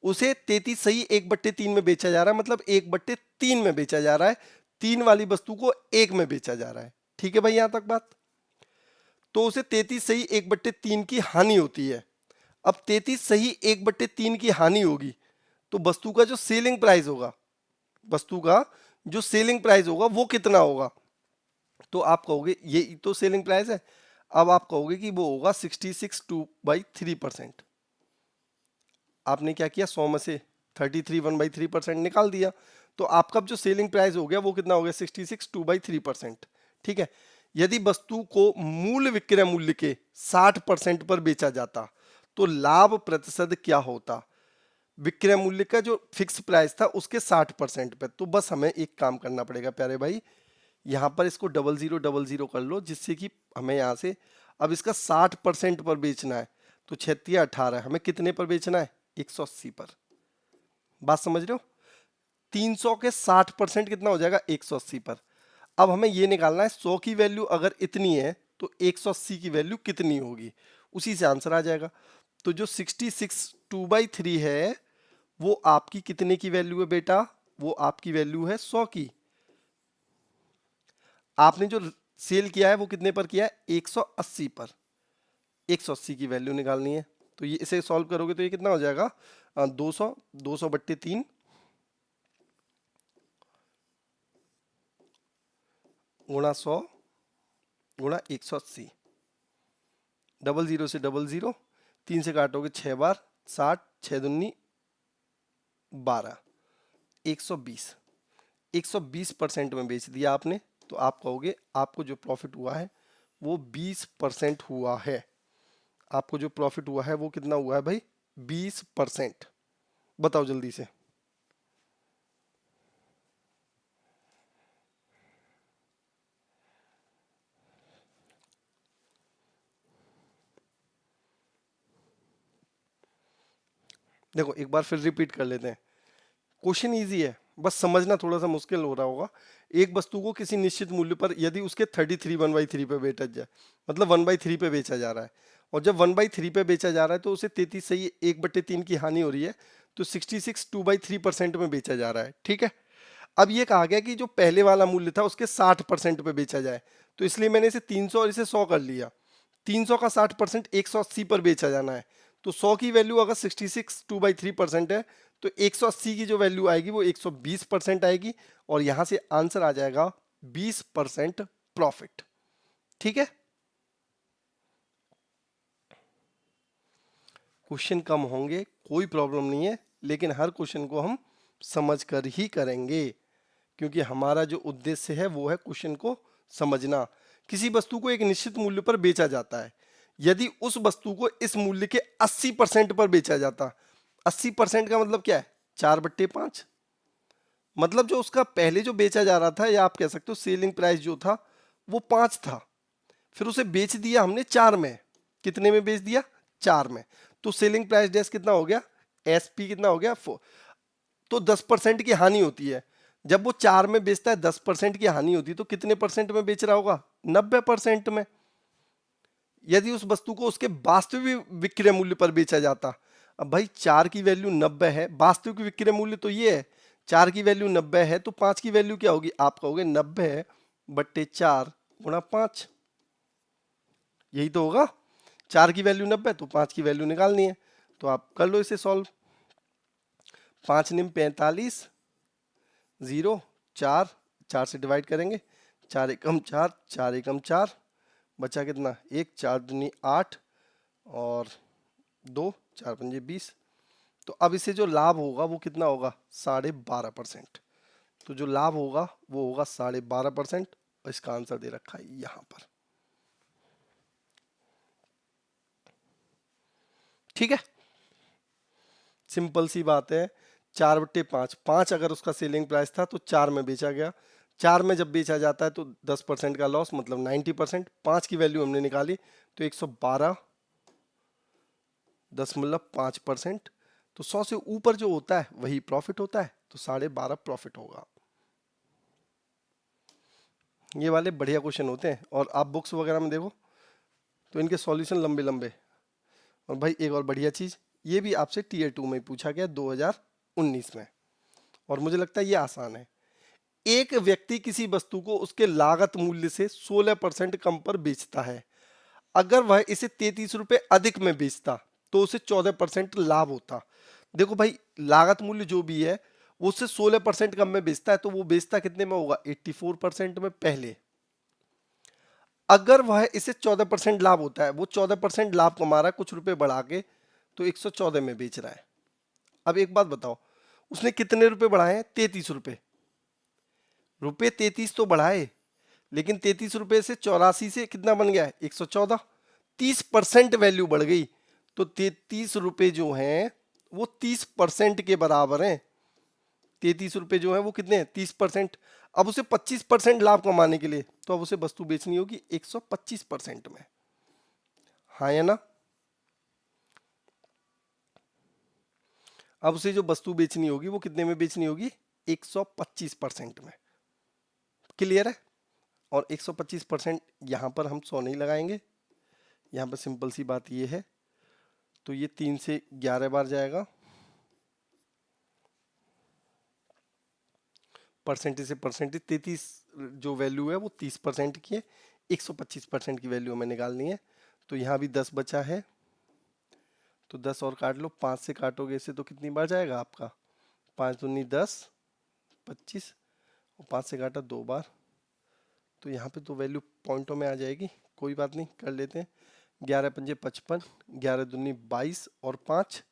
उसे 33 सही 1/3 में बेचा जा रहा है, मतलब 1/3 में बेचा जा रहा है, 3 वाली वस्तु को 1 में बेचा जा रहा है, ठीक है भाई यहां तक बात। तो उसे 33 सही 1/3 की हानि होती है। अब 33 सही 1/3 की हानि होगी, तो वस्तु का जो सेलिंग प्राइस होगा, वस्तु का जो सेलिंग प्राइस होगा वो कितना होगा, तो आप कहोगे ये तो सेलिंग प्राइस है, अब आप कहोगे कि वो होगा 66/3%। आपने क्या किया 100 में से 33 1/3% निकाल दिया, तो आपका जो सेलिंग प्राइस हो गया वो कितना हो गया 66 2/3%। ठीक है, यदि वस्तु को मूल विक्रय मूल्य के 60% पर बेचा जाता तो लाभ प्रतिशत क्या होता? विक्रय मूल्य का जो फिक्स प्राइस था उसके 60% पे। तो बस हमें एक काम करना पड़ेगा प्यारे भाई, यहां पर इसको 0000 कर लो, जिससे कि हमें यहां से अब इसका 60% पर बेचना है। तो 36 18 हमें कितने पर बेचना है? 180 पर। बात समझ रहे हो? 300 के 60% कितना हो जाएगा? 180 पर। अब हमें ये निकालना है 100 की वैल्यू अगर इतनी है तो 180 की वैल्यू कितनी होगी, उसी से आंसर आ जाएगा। तो जो 66 2/3 है वो आपकी कितने की वैल्यू है बेटा? वो आपकी वैल्यू है 100 की। आपने जो सेल किया है वो कितने पर किया है? 180 पर। 180 की वैल्यू निकालनी है। तो ये इसे सॉल्व करोगे तो ये कितना हो जाएगा? 200 200/3 गुणा 100 गुणा 180। 00 से 00, 3 से काटोगे 6 बार, 60, 6 दूनी 12, 120। 120% में बेच दिया आपने, तो आप कहोगे आपको जो प्रॉफिट हुआ है वो 20% हुआ है। आपको जो प्रॉफिट हुआ है वो कितना हुआ है भाई? 20%। बताओ जल्दी से। देखो एक बार फिर रिपीट कर लेते हैं। क्वेश्चन इजी है, बस समझना थोड़ा सा मुश्किल हो रहा होगा। एक वस्तु को किसी निश्चित मूल्य पर यदि उसके 33 1/3 पे बेचा जाए, मतलब 1/3 पे बेचा जा रहा है, और जब 1/3 पे बेचा जा रहा है तो उसे 33 से ही 1/3 की हानि हो रही है, तो 66 2/3% में बेचा जा रहा है। ठीक है, अब ये कहा गया कि जो पहले वाला मूल्य था उसके 60% पे बेचा जाए, तो इसलिए मैंने इसे 300 और इसे 100 कर लिया। 300 का 60% 180 पर बेचा जाना है, तो 100 की वैल्यू अगर 66 2/3% है तो 180 की जो वैल्यू आएगी वो 120% आएगी, और यहां से आंसर आ जाएगा 20% प्रॉफिट। ठीक है, क्वेश्चन कम होंगे कोई प्रॉब्लम नहीं है, लेकिन हर क्वेश्चन को हम समझ कर ही करेंगे, क्योंकि हमारा जो उद्देश्य है वो है क्वेश्चन को समझना। किसी वस्तु को एक निश्चित मूल्य पर बेचा जाता है, यदि उस वस्तु को इस मूल्य के 80% पर बेचा जाता। 80% का मतलब क्या है? 4/5। मतलब जो उसका पहले जो बेचा जा रहा था, या आप कह सकते हो सेलिंग प्राइस जो था वो 5 था, फिर उसे बेच दिया हमने 4 में। कितने में बेच दिया? 4 में। तो सेलिंग प्राइस डैश कितना हो गया? एसपी कितना हो गया? 4। तो 10% की हानि होती है। जब वो 4 में बेचता है 10% की हानि होती है, तो कितने परसेंट में बेच रहा होगा? 90% में। यदि उस वस्तु को उसके वास्तविक विक्रय मूल्य पर बेचा जाता, अब भाई 4 की वैल्यू 90 है, वास्तविक विक्रय मूल्य तो ये है, 4 की वैल्यू 90 है, तो 5 की वैल्यू क्या होगी? आप कहोगे 90/4 गुणा 5। यही तो होगा। 4 की वैल्यू 90, तो 5 की वैल्यू निकालनी है, तो आप कर लो इसे सॉल्व। 5 निम 45, 0 4, 4 से डिवाइड करेंगे, 4 एकम 4, 4 एकम 4, बचा कितना? 1, 4 दूनी 8 और 2, 4 पंजे 20। तो अब इसे जो लाभ होगा वो कितना होगा? 12.5%। तो जो लाभ होगा वो होगा 12.5%, और इसका आंसर दे रखा है यहां पर। ठीक है, सिंपल सी बात है। 4/5, 5 अगर उसका सेलिंग प्राइस था तो 4 में बेचा गया। 4 में जब बेचा जाता है तो 10% का लॉस, मतलब 90%। 5 की वैल्यू हमने निकाली तो 112.5%। तो 100 से ऊपर जो होता है वही प्रॉफिट होता है, तो 12.5 प्रॉफिट होगा। ये वाले बढ़िया क्वेश्चन होते हैं, और आप बुक्स वगैरह में देखो तो इनके सॉल्यूशन लंबे लंबे। और भाई एक और बढ़िया चीज़, ये भी आपसे टीयर 2 में पूछा गया 2019 में, और मुझे लगता है ये आसान है। एक व्यक्ति किसी वस्तु को उसके लागत मूल्य से 16% कम पर बेचता है। अगर वह इसे 33 रुपए अधिक में बेचता तो उसे 14% लाभ होता। देखो भाई, लागत मूल्य जो भी है वो उससे 16% कम में बेचता है, तो वो बेचता कितने में होगा? 84% में पहले। अगर वह इसे 14% लाभ होता है, वो 14% लाभ कमा रहा है कुछ रुपए बढ़ा के, तो 114 में बेच रहा है। अब एक बात बताओ, उसने कितने रुपए बढ़ाए? 33 रुपए। रुपए 33 तो बढ़ाए, लेकिन 33 रुपए से 84 से कितना बन गया? 114। 30% वैल्यू बढ़ गई। तो 33 रुपए जो हैं वो 30% के बराबर हैं। 33 रुपए जो है वो कितने हैं? 30%। अब उसे 25% लाभ कमाने के लिए तो अब उसे वस्तु बेचनी होगी 125% में। हाँ या ना? अब उसे जो वस्तु बेचनी होगी वो कितने में बेचनी होगी? 125% में। क्लियर है? और 125% यहां पर हम 100 नहीं लगाएंगे, यहां पर सिंपल सी बात ये है। तो ये 3 से 11 बार जाएगा, परसेंटेज से परसेंटेज 33 जो वैल्यू है वो 30% की है, 125% की वैल्यू हमें निकालनी है। तो यहाँ भी 10 बचा है, तो 10 और काट लो, 5 से काटोगे इसे तो कितनी बार जाएगा आपका? 5 दूनी 10, 25, और 5 से काटा 2 बार। तो यहाँ पे तो वैल्यू पॉइंटों में आ जाएगी, कोई बात नहीं, कर लेते हैं। 11 पंजे 55, 11 दूनी 22 और 5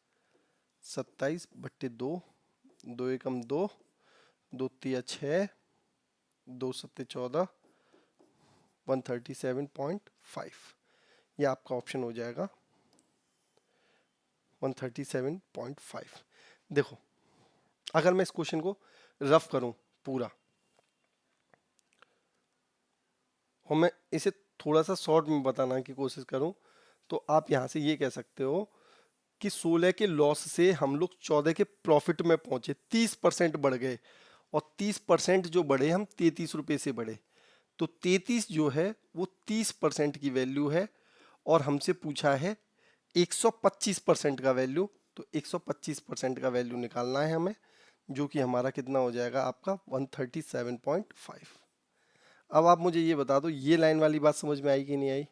27 बट्टे 2, 2 एकम 2, 2 तिया 6, 2 सत्ते 14, 137.5। ये आपका ऑप्शन हो जाएगा 137.5। देखो, अगर मैं इस क्वेश्चन को रफ करूं पूरा और मैं इसे थोड़ा सा शॉर्ट में बताना की कोशिश करूं, तो आप यहां से ये कह सकते हो कि 16 के लॉस से हम लोग 14 के प्रॉफिट में पहुंचे, 30% बढ़ गए। और 30% जो बढ़े, हम 33 रुपए से बढ़े। तो 33 जो है वो 30% की वैल्यू है, और हमसे पूछा है 125% का वैल्यू। तो 125% का वैल्यू निकालना है हमें, जो कि हमारा कितना हो जाएगा आपका 137.5। अब आप मुझे ये बता दो, ये लाइन वाली बात समझ में आई कि नहीं आई?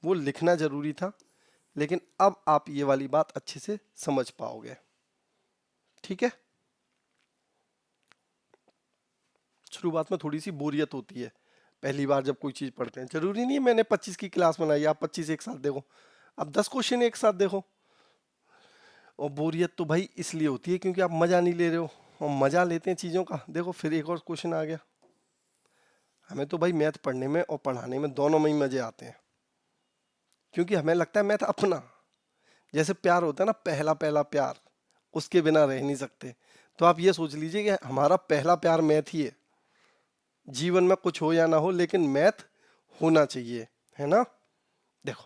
वो लिखना जरूरी था, लेकिन अब आप ये वाली बात अच्छे से समझ पाओगे। ठीक है? शुरुआत में थोड़ी सी बोरियत होती है पहली बार जब कोई चीज पढ़ते हैं। जरूरी नहीं है मैंने 25 की क्लास बनाई, आप 25 एक साथ देखो, अब 10 क्वेश्चन एक साथ देखो। और बोरियत तो भाई इसलिए होती है क्योंकि आप मजा नहीं ले रहे हो, और मजा लेते हैं चीजों का। देखो फिर एक और क्वेश्चन आ गया। हमें तो भाई मैथ पढ़ने में और पढ़ाने में दोनों में ही मजे आते हैं, क्योंकि हमें लगता है मैथ अपना, जैसे प्यार होता है ना, पहला पहला प्यार, उसके बिना रह नहीं सकते। तो आप ये सोच लीजिए कि हमारा पहला प्यार मैथ ही है। जीवन में कुछ हो या ना हो, लेकिन मैथ होना चाहिए, है ना? देखो,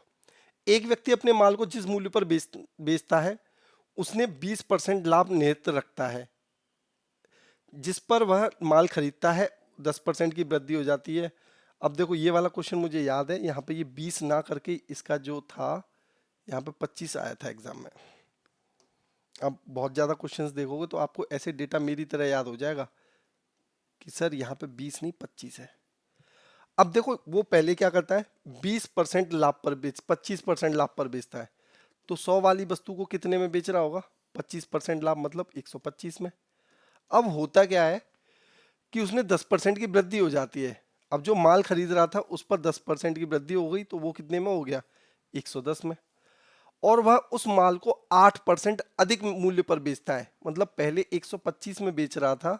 एक व्यक्ति अपने माल को जिस मूल्य पर बेचता है, उसने 20% लाभ निहित रखता है। जिस पर वह माल खरीदता है 10% की वृद्धि हो जाती है। अब देखो, ये वाला क्वेश्चन मुझे याद है, यहाँ पे ये 20 ना करके इसका जो था यहाँ पे 25 आया था एग्जाम में। अब बहुत ज्यादा क्वेश्चंस देखोगे तो आपको ऐसे डेटा मेरी तरह याद हो जाएगा कि सर यहाँ पे 20 नहीं 25 है। अब देखो, वो पहले क्या करता है, 20% लाभ पर बेच 25% लाभ पर बेचता है। तो 100 वाली वस्तु को कितने में बेच रहा होगा? 25% लाभ मतलब 125 में। अब होता क्या है कि उसने 10% की वृद्धि हो जाती है। अब जो माल खरीद रहा था उस पर 10% की वृद्धि हो गई, तो वो कितने में हो गया? 110 में। और वह उस माल को 8% अधिक मूल्य पर बेचता है, मतलब पहले 125 में बेच रहा था,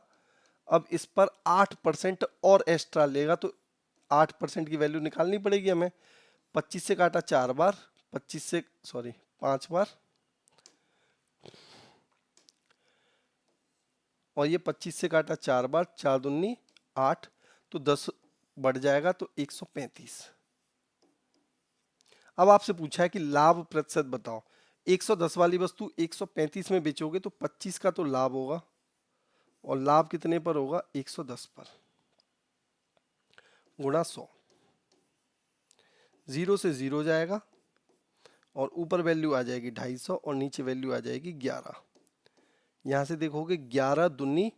अब इस पर 8% और एक्स्ट्रा लेगा, तो 8% की वैल्यू निकालनी पड़ेगी हमें। 25 से काटा 4 बार, 25 से सॉरी 5 बार, और ये 25 से काटा 4 बार, 4 दूनी 8, तो 10 बढ़ जाएगा तो 135। अब आपसे पूछा है कि लाभ प्रतिशत बताओ। 110 वाली वस्तु 135 में बेचोगे तो 25 का तो लाभ होगा, और लाभ कितने पर होगा? 110 पर, गुणा 100। 0 से 0 जाएगा, और ऊपर वैल्यू आ जाएगी 250, और नीचे वैल्यू आ जाएगी 11। यहां से देखोगे 11 दूनी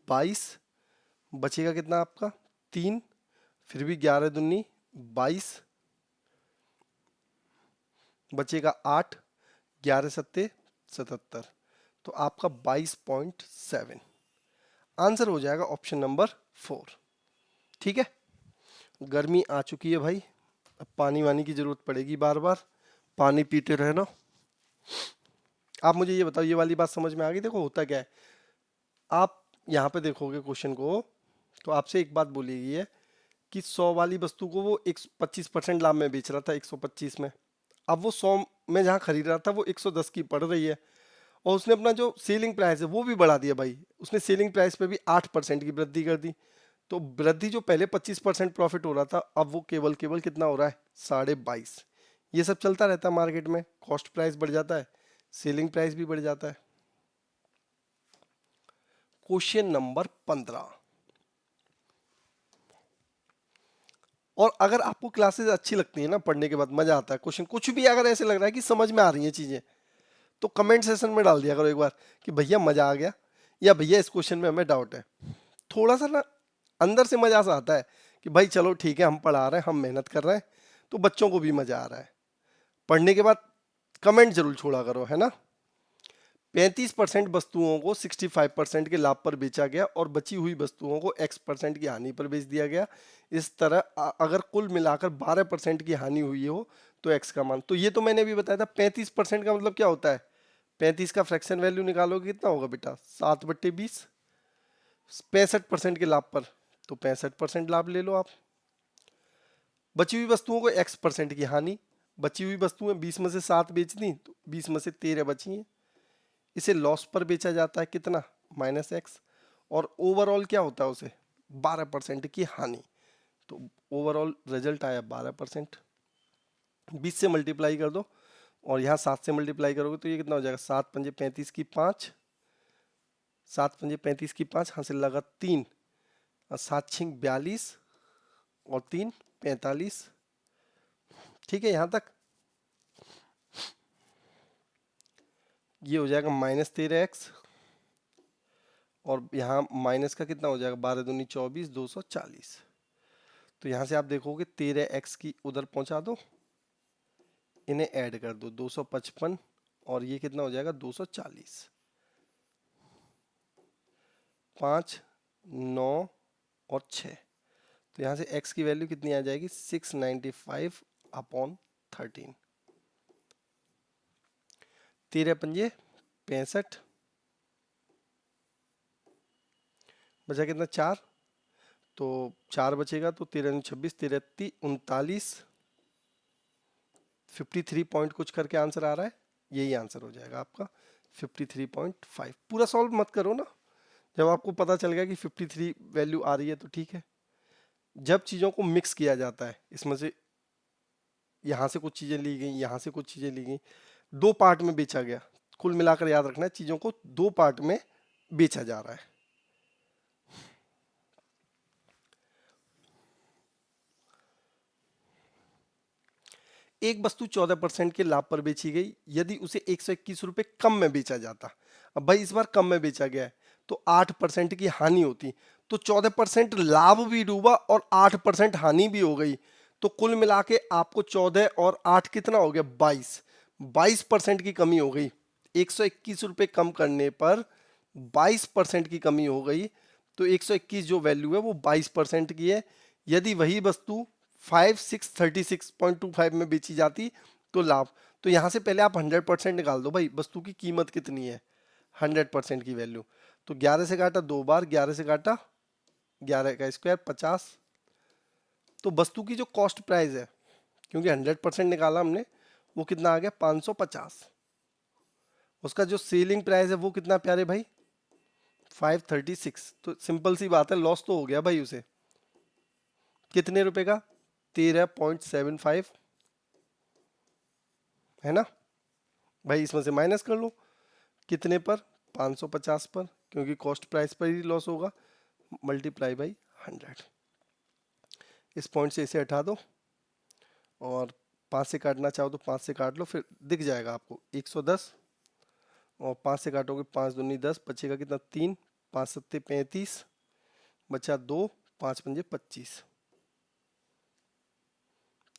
22, बचेगा कितना आपका? 3, फिर भी 11 दूनी 22, बचेगा 8, 11 सत्ते 77, तो आपका 22.7 आंसर हो जाएगा ऑप्शन नंबर 4। ठीक है? गर्मी आ चुकी है भाई, अब पानी वानी की जरूरत पड़ेगी, बार बार पानी पीते रहना। आप मुझे ये बताओ, ये वाली बात समझ में आ गई? देखो होता क्या है, आप यहाँ पे देखोगे क्वेश्चन को, तो आपसे एक बात बोली गई है कि 100 वाली वस्तु को वो 125% लाभ में बेच रहा था 125 में। अब वो 100 में जहाँ खरीद रहा था वो 110 की पड़ रही है, और उसने अपना जो सेलिंग प्राइस है वो भी बढ़ा दिया भाई। उसने सेलिंग प्राइस पे भी 8% की वृद्धि कर दी। तो वृद्धि जो पहले 25% प्रॉफिट हो रहा था, अब वो केवल केवल कितना हो रहा है, 22.5। ये सब चलता रहता है मार्केट में, कॉस्ट प्राइस बढ़ जाता है, सेलिंग प्राइस भी बढ़ जाता है। Question number 15। और अगर आपको क्लासेस अच्छी लगती है ना, पढ़ने के बाद मजा आता है, क्वेश्चन कुछ भी अगर ऐसे लग रहा है कि समझ में आ रही हैं चीजें, तो कमेंट सेशन में डाल दिया करो एक बार कि भैया मजा आ गया, या भैया इस क्वेश्चन में हमें डाउट है। थोड़ा सा ना अंदर से मजा सा आता है कि भाई चलो ठीक है, हम पढ़ा रहे हैं, हम मेहनत कर रहे हैं, तो बच्चों को भी मजा आ रहा है। पढ़ने के बाद कमेंट जरूर छोड़ा करो, है ना। 35% वस्तुओं को 65% के लाभ पर बेचा गया और बची हुई वस्तुओं को X% की हानि पर बेच दिया गया। इस तरह अगर कुल मिलाकर 12% की हानि हुई हो तो X का मान, तो ये तो मैंने भी बताया था। 35% का मतलब क्या होता है, 35 का फ्रैक्शन वैल्यू निकालोगे कितना होगा बेटा, 7/20। 65% के लाभ पर तो 65% लाभ ले लो आप। बची हुई वस्तुओं को X% की हानि, बची हुई वस्तुएं 20 में से 7 बेच दी तो 20 में से 13 बची हैं। इसे लॉस पर बेचा जाता है कितना, -X। और ओवरऑल क्या होता है उसे, 12% की हानि। तो ओवरऑल रिजल्ट आया 12%। 20 से मल्टीप्लाई कर दो और यहाँ 7 से मल्टीप्लाई करोगे तो ये कितना हो जाएगा, 7 पंजे 35 की 5, 7 पंजे 35 की 5, हासिल लगा 3, और 7 छिंग 42 और 3 45। ठीक है, यहाँ तक ये हो जाएगा -13x, और यहाँ माइनस का कितना हो जाएगा, 12 दूनी 24, 240। तो यहाँ से आप देखोगे 13x की उधर पहुँचा दो, इन्हें ऐड कर दो 255, और ये कितना हो जाएगा 240। 5, 9 और 6, तो यहाँ से x की वैल्यू कितनी आ जाएगी, 695/13। 13 पंजे 65, बचा कितना 4, तो 4 बचेगा, तो 13 26, 13 39, 53 पॉइंट कुछ करके आंसर आ रहा है, यही आंसर हो जाएगा आपका 53.5। पूरा सॉल्व मत करो ना, जब आपको पता चल गया कि 53 वैल्यू आ रही है तो ठीक है। जब चीज़ों को मिक्स किया जाता है, इसमें से यहाँ से कुछ चीज़ें ली गई, यहाँ से कुछ चीज़ें ली गई, 2 पार्ट में बेचा गया। कुल मिलाकर याद रखना है, चीज़ों को 2 पार्ट में बेचा जा रहा है। एक वस्तु 14% के लाभ पर बेची गई, यदि उसे 121 रुपये कम में बेचा जाता। अब भाई इस बार कम में बेचा गया है तो 8% की हानि होती, तो 14% लाभ भी डूबा और 8% हानि भी हो गई। तो कुल मिला के आपको 14 और 8 कितना हो गया, 22। 22% की कमी हो गई। 121 रुपये कम करने पर 22% की कमी हो गई। तो 121 जो वैल्यू है वो 22% की है। यदि वही वस्तु 5636.25 में बेची जाती तो लाभ। तो यहाँ से पहले आप 100% निकाल दो भाई, वस्तु की कीमत कितनी है, 100% की वैल्यू। तो 11 से काटा 2 बार, 11 से काटा 11 का स्क्वायर 50। तो वस्तु की जो कॉस्ट प्राइस है, क्योंकि 100% निकाला हमने, वो कितना आ गया 550। उसका जो सेलिंग प्राइस है वो कितना प्यारे भाई, 536। तो सिंपल सी बात है, लॉस तो हो गया भाई उसे, कितने रुपए का, 13.75, है ना भाई। इसमें से माइनस कर लो, कितने पर, 550 पर, क्योंकि कॉस्ट प्राइस पर ही लॉस होगा, मल्टीप्लाई बाई 100। इस पॉइंट से इसे हटा दो और 5 से काटना चाहो तो 5 से काट लो, फिर दिख जाएगा आपको 110, और 5 से काटोगे 5 दूनी 10, बचेगा कितना 3, 5 सत्ते 35, बचा 2, 5 पंजे 25।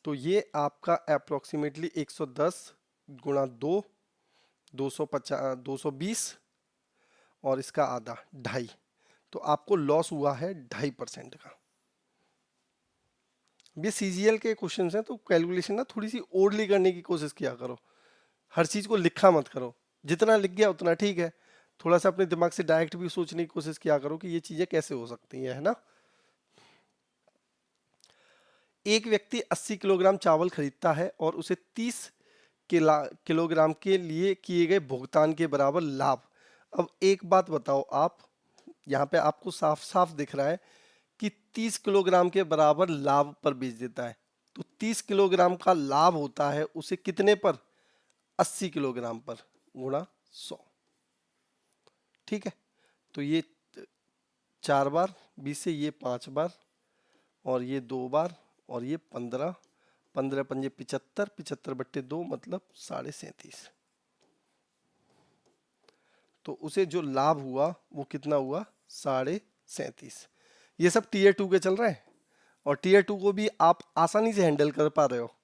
तो ये आपका अप्रोक्सीमेटली 110 गुणा 2, 250, 220, और इसका आधा 2.5। तो आपको लॉस हुआ है 2.5% का। ये सीजीएल के क्वेश्चन हैं, तो कैलकुलेशन ना थोड़ी सी ओरली करने की कोशिश किया करो, हर चीज को लिखा मत करो। जितना लिख गया उतना ठीक है, थोड़ा सा अपने दिमाग से डायरेक्ट भी सोचने की कोशिश किया करो कि ये चीजें कैसे हो सकती हैं, है ना। एक व्यक्ति 80 किलोग्राम चावल खरीदता है और उसे 30 किलोग्राम के लिए किए गए भुगतान के बराबर लाभ। अब एक बात बताओ आप, यहाँ पे आपको साफ साफ दिख रहा है कि 30 किलोग्राम के बराबर लाभ पर बेच देता है। तो 30 किलोग्राम का लाभ होता है उसे कितने पर, 80 किलोग्राम पर गुणा 100। ठीक है, तो ये 4 बार 20 से ये 5 बार और ये 2 बार और ये 15, 15 पंजे 75, 75 बट्टे 2 मतलब 37.5। तो उसे जो लाभ हुआ वो कितना हुआ, 37.5। ये सब टीयर 2 के चल रहे हैं और टीयर 2 को भी आप आसानी से हैंडल कर पा रहे हो।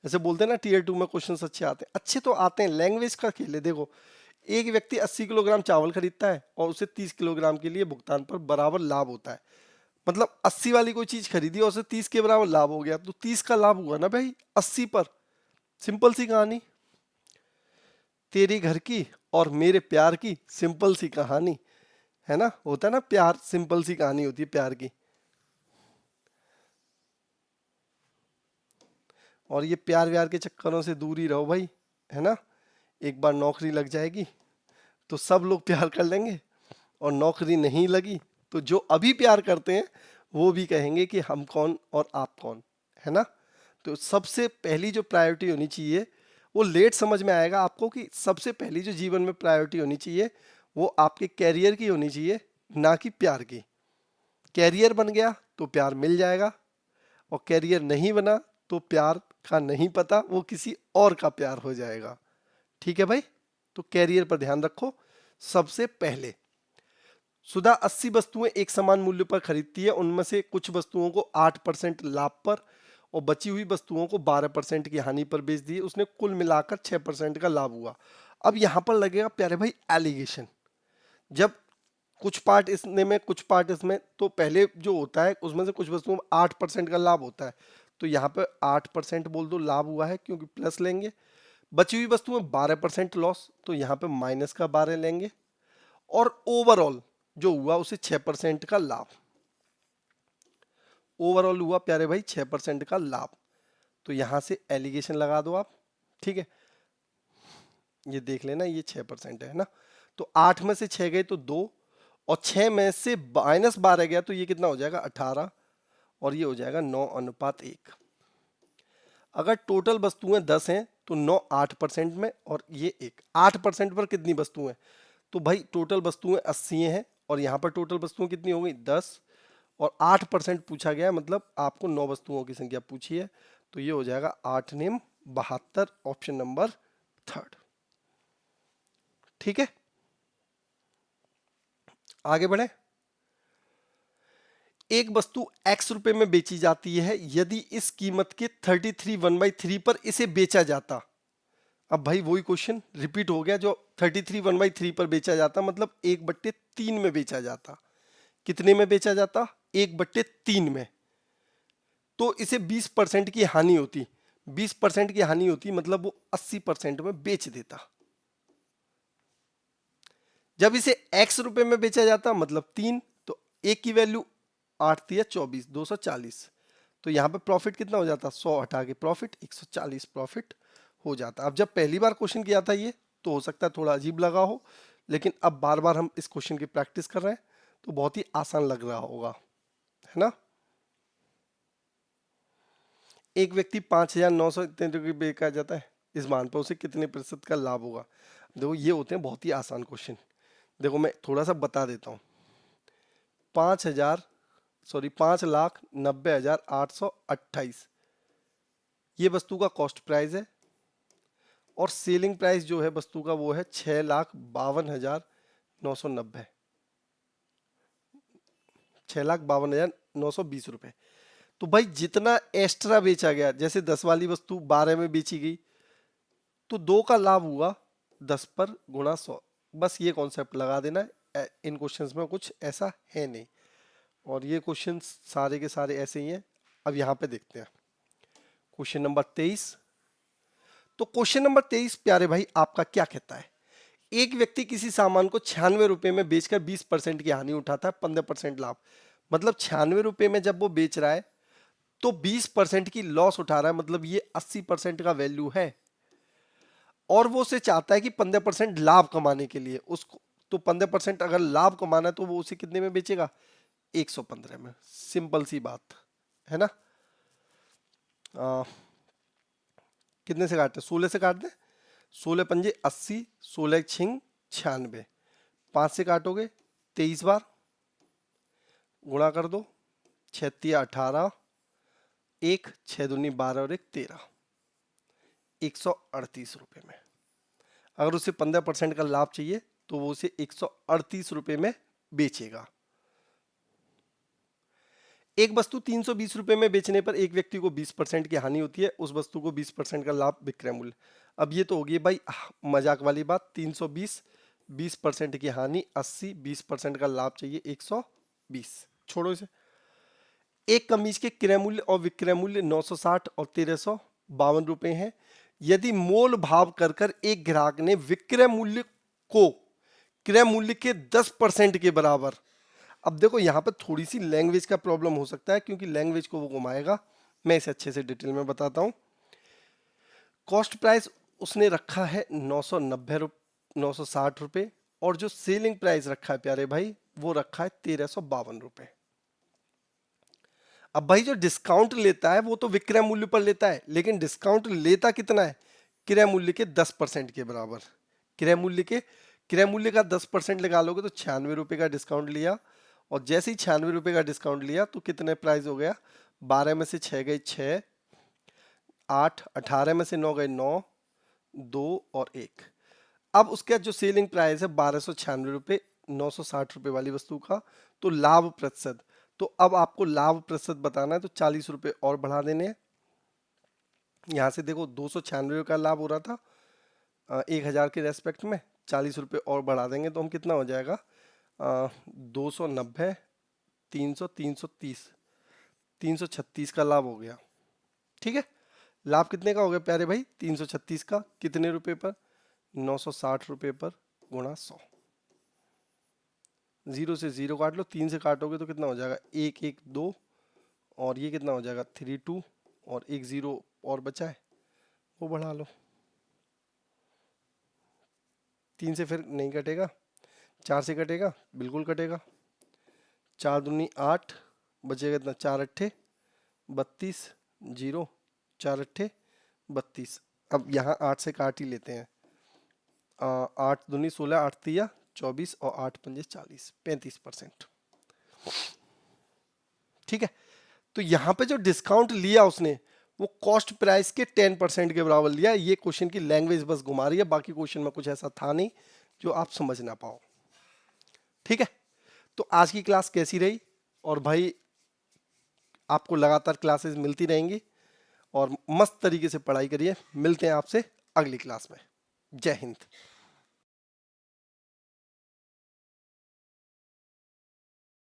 ऐसे बोलते हैं ना टीयर 2 में क्वेश्चंस अच्छे आते हैं, अच्छे तो आते हैं, लैंग्वेज का खेल है। देखो, एक व्यक्ति 80 किलोग्राम चावल खरीदता है और उसे 30 किलोग्राम के लिए भुगतान पर बराबर लाभ होता है। मतलब 80 वाली कोई चीज खरीदी और उसे 30 के बराबर लाभ हो गया, तो 30 का लाभ हुआ ना भाई 80 पर। सिंपल सी कहानी, तेरे घर की और मेरे प्यार की सिंपल सी कहानी, है ना। होता है ना प्यार, सिंपल सी कहानी होती है प्यार की। और ये प्यार व्यार के चक्करों से दूर ही रहो भाई, है ना। एक बार नौकरी लग जाएगी तो सब लोग प्यार कर लेंगे, और नौकरी नहीं लगी तो जो अभी प्यार करते हैं वो भी कहेंगे कि हम कौन और आप कौन, है ना। तो सबसे पहली जो प्रायोरिटी होनी चाहिए, वो लेट समझ में आएगा आपको कि सबसे पहली जो जीवन में प्रायोरिटी होनी चाहिए वो आपके कैरियर की होनी चाहिए, ना कि प्यार की। कैरियर बन गया तो प्यार मिल जाएगा, और कैरियर नहीं बना तो प्यार का नहीं पता, वो किसी और का प्यार हो जाएगा। ठीक है भाई, तो कैरियर पर ध्यान रखो सबसे पहले। सुधा 80 वस्तुएं एक समान मूल्य पर खरीदती है, उनमें से कुछ वस्तुओं को 8% लाभ पर और बची हुई वस्तुओं को 12% की हानि पर बेच दी। उसने कुल मिलाकर 6% का लाभ हुआ। अब यहां पर लगेगा प्यारे भाई एलिगेशन। जब कुछ पार्ट इसने में कुछ पार्ट इसमें, तो पहले जो होता है उसमें से कुछ वस्तुओं में 8% का लाभ होता है, तो यहाँ पे 8% बोल दो लाभ हुआ है क्योंकि प्लस लेंगे। बची हुई वस्तुओं में 12% लॉस, तो यहाँ पे माइनस का 12 लेंगे। और ओवरऑल जो हुआ उसे 6% का लाभ। ओवरऑल हुआ प्यारे भाई 6% का लाभ, तो यहां से एलिगेशन लगा दो आप। ठीक है, ये देख लेना ये 6% है ना। तो 8 में से 6 गए तो 2, और 6 में से -12 गया तो ये कितना हो जाएगा 18, और ये हो जाएगा 9:1। अगर टोटल वस्तुएं 10 हैं तो 9 8% में, और ये 1 8% पर कितनी वस्तुएं, तो भाई टोटल वस्तुएं 80 हैं और यहाँ पर टोटल वस्तुएं कितनी हो गई 10, और 8% पूछा गया है, मतलब आपको 9 वस्तुओं की संख्या पूछी है, तो ये हो जाएगा 8 नेम 72, ऑप्शन नंबर 3। ठीक है, आगे बढ़े। एक वस्तु x रुपए में बेची जाती है, यदि इस कीमत के 33 1/3 पर इसे बेचा जाता। अब भाई वही क्वेश्चन रिपीट हो गया, जो 33 1/3 पर बेचा जाता मतलब 1/3 में बेचा जाता। कितने में बेचा जाता, 1/3 में। तो इसे 20% की हानि होती, 20% की हानि होती मतलब वो 80% में बेच देता। जब इसे x रुपए में बेचा जाता मतलब 3, तो एक की वैल्यू 8 3 24 240, तो यहां पे प्रॉफिट कितना हो जाता, 100 हटा के प्रॉफिट 140 प्रॉफिट हो जाता। अब जब पहली बार क्वेश्चन किया था ये, तो हो सकता है थोड़ा अजीब लगा हो, लेकिन अब बार बार हम इस क्वेश्चन की प्रैक्टिस कर रहे हैं तो बहुत ही आसान लग रहा होगा, है ना। एक व्यक्ति 5,900 इतने रुपये बेचा जाता है, इस मान पर उसे कितने प्रतिशत का लाभ होगा। देखो ये होते हैं बहुत ही आसान क्वेश्चन। देखो मैं थोड़ा सा बता देता हूँ। 5,90,828 ये वस्तु का कॉस्ट प्राइस है, और सेलिंग प्राइस जो है वस्तु का वो है 6,52,990, 6,52,920 रुपए। तो भाई जितना एक्स्ट्रा बेचा गया, जैसे 10 वाली वस्तु 12 में बेची गई तो 2 का लाभ हुआ 10 पर गुणा 100। बस ये कॉन्सेप्ट लगा देना है, इन क्वेश्चंस में कुछ ऐसा है नहीं, और ये क्वेश्चंस सारे के सारे ऐसे ही हैं। अब यहाँ पे देखते हैं क्वेश्चन नंबर 23। तो क्वेश्चन नंबर 23 प्यारे भाई आपका क्या कहता है, एक व्यक्ति किसी सामान को 96 रुपए में बेचकर 20% की हानि उठाता है, 15% लाभ। मतलब 96 रुपए में जब वो बेच रहा है तो 20% की लॉस उठा रहा है, मतलब ये 80% का वैल्यू है। और वो उसे चाहता है कि 15% लाभ कमाने के लिए उसको, तो 15% अगर लाभ कमाना है तो वो उसे कितने में बेचेगा? 115 में। सिंपल सी बात है ना। आ, कितने से काटते हैं? 16 से काट दें। 16 पंजे 80, 16 छिंग 96, 5 से काटोगे 23 बार, गुणा कर दो, 6 18, एक 6 दूनी 12 और 1 13, 138 रुपए में। अगर उसे 15% का लाभ चाहिए तो वो उसे 138 रुपए में बेचेगा। एक वस्तु 320 रुपए में बेचने पर एक व्यक्ति को 20% की हानि होती है, उस वस्तु को 20% का लाभ विक्रय मूल्य। अब ये तो होगी भाई मजाक वाली बात। 320, 20% की हानि 80, 20% का लाभ चाहिए 120। छोड़ो इसे। एक कमीज के क्रय मूल्य और विक्रय मूल्य 960 और 1352 रुपए हैं। यदि मोल भाव कर कर एक ग्राहक ने विक्रय मूल्य को क्रय मूल्य के 10% के बराबर। अब देखो यहां पर थोड़ी सी लैंग्वेज का प्रॉब्लम हो सकता है क्योंकि लैंग्वेज को वो घुमाएगा। मैं इसे अच्छे से डिटेल में बताता हूं। कॉस्ट प्राइस उसने रखा है 960 रुपए और जो सेलिंग प्राइस रखा है प्यारे भाई वो रखा है 1352 रुपए। अब भाई जो डिस्काउंट लेता है वो तो विक्रय मूल्य पर लेता है, लेकिन डिस्काउंट लेता कितना है? क्रय मूल्य के 10% के बराबर। क्रय मूल्य का 10% लगा लोगे तो 96 रुपए का डिस्काउंट लिया, और जैसे ही 96 रुपए का डिस्काउंट लिया तो कितने प्राइस हो गया? 12 में से 6 गए 6, 8, 18 में से 9 गए 9, 2 और 1। अब उसका जो सेलिंग प्राइस है 1296 रुपए, 960 रुपए वाली वस्तु का। तो लाभ प्रतिशत, तो अब आपको लाभ प्रतिशत बताना है तो 40 रुपए और बढ़ा देने हैं। यहां से देखो 296 का लाभ हो रहा था 1000 के रेस्पेक्ट में, 40 रुपए और बढ़ा देंगे तो हम कितना हो जाएगा? 290, 300, 330, 336 का लाभ हो गया। ठीक है। लाभ कितने का हो गया प्यारे भाई? 336 का। कितने रुपए पर? 960 रुपए पर गुणा 100। 0 से 0 काट लो, 3 से काटोगे तो कितना हो जाएगा? 1 1 2, और ये कितना हो जाएगा? 3 2, और 1 0 और बचा है वो बढ़ा लो। 3 से फिर नहीं कटेगा, 4 से कटेगा, बिल्कुल कटेगा। 4 दूनी 8, बचेगा इतना 4 अट्ठे 32, 0, 4 अट्ठे 32। अब यहाँ 8 से काट ही लेते हैं। 8 दूनी 16, 8 तिया 24 और 8 पंजे 40, 35%। ठीक है। तो यहां पे जो डिस्काउंट लिया उसने वो कॉस्ट प्राइस के 10% के बराबर लिया। ये क्वेश्चन की लैंग्वेज बस घुमा रही है, बाकी क्वेश्चन में कुछ ऐसा था नहीं जो आप समझ ना पाओ। ठीक है। तो आज की क्लास कैसी रही? और भाई आपको लगातार क्लासेस मिलती रहेंगी और मस्त तरीके से पढ़ाई करिए। मिलते हैं आपसे अगली क्लास में। जय हिंद।